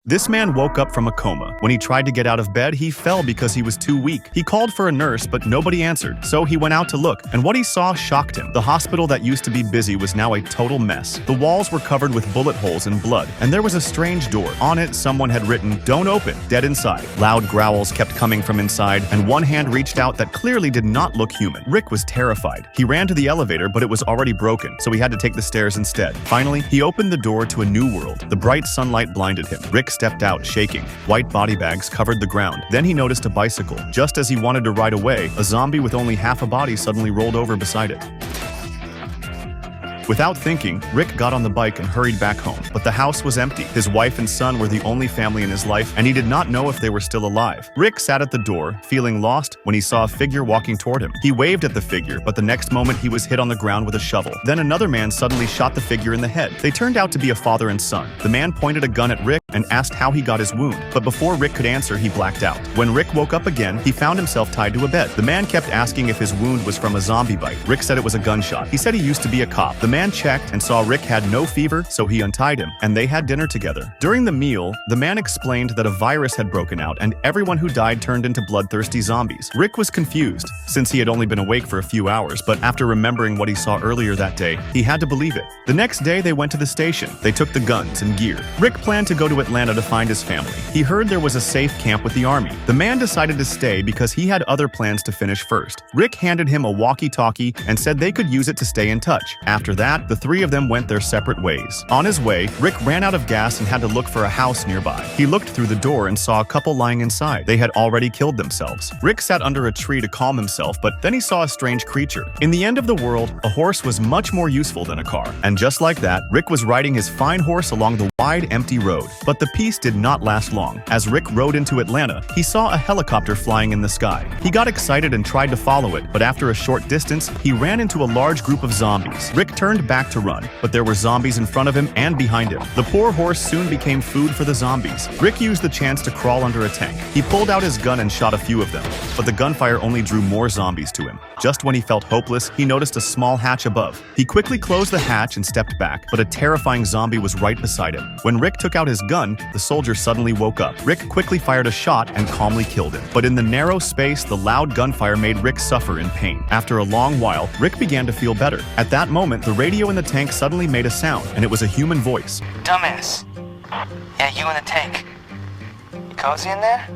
This man woke up from a coma. When he tried to get out of bed, he fell because he was too weak. He called for a nurse, but nobody answered, so he went out to look, and what he saw shocked him. The hospital that used to be busy was now a total mess. The walls were covered with bullet holes and blood, and there was a strange door. On it, someone had written, "Don't open, dead inside." Loud growls kept coming from inside, and one hand reached out that clearly did not look human. Rick was terrified. He ran to the elevator, but it was already broken, so he had to take the stairs instead. Finally, he opened the door to a new world. The bright sunlight blinded him. Rick stepped out, shaking. White body bags covered the ground. Then he noticed a bicycle. Just as he wanted to ride away, a zombie with only half a body suddenly rolled over beside it. Without thinking, Rick got on the bike and hurried back home. But the house was empty. His wife and son were the only family in his life, and he did not know if they were still alive. Rick sat at the door, feeling lost, when he saw a figure walking toward him. He waved at the figure, but the next moment he was hit on the ground with a shovel. Then another man suddenly shot the figure in the head. They turned out to be a father and son. The man pointed a gun at Rick and asked how he got his wound, but before Rick could answer, he blacked out. When Rick woke up again, he found himself tied to a bed. The man kept asking if his wound was from a zombie bite. Rick said it was a gunshot. He said he used to be a cop. The man checked and saw Rick had no fever, so he untied him, and they had dinner together. During the meal, the man explained that a virus had broken out, and everyone who died turned into bloodthirsty zombies. Rick was confused, since he had only been awake for a few hours, but after remembering what he saw earlier that day, he had to believe it. The next day, they went to the station. They took the guns and gear. Rick planned to go to Atlanta to find his family. He heard there was a safe camp with the army. The man decided to stay because he had other plans to finish first. Rick handed him a walkie-talkie and said they could use it to stay in touch. After that, the three of them went their separate ways. On his way, Rick ran out of gas and had to look for a house nearby. He looked through the door and saw a couple lying inside. They had already killed themselves. Rick sat under a tree to calm himself, but then he saw a strange creature. In the end of the world, a horse was much more useful than a car. And just like that, Rick was riding his fine horse along the wide, empty road. But the peace did not last long. As Rick rode into Atlanta, he saw a helicopter flying in the sky. He got excited and tried to follow it, but after a short distance, he ran into a large group of zombies. Rick turned back to run, but there were zombies in front of him and behind him. The poor horse soon became food for the zombies. Rick used the chance to crawl under a tank. He pulled out his gun and shot a few of them, but the gunfire only drew more zombies to him. Just when he felt hopeless, he noticed a small hatch above. He quickly closed the hatch and stepped back, but a terrifying zombie was right beside him. When Rick took out his gun, the soldier suddenly woke up. Rick quickly fired a shot and calmly killed him. But in the narrow space, the loud gunfire made Rick suffer in pain. After a long while, Rick began to feel better. At that moment, the radio in the tank suddenly made a sound, and it was a human voice. Dumbass. Yeah, you in the tank. You cozy in there?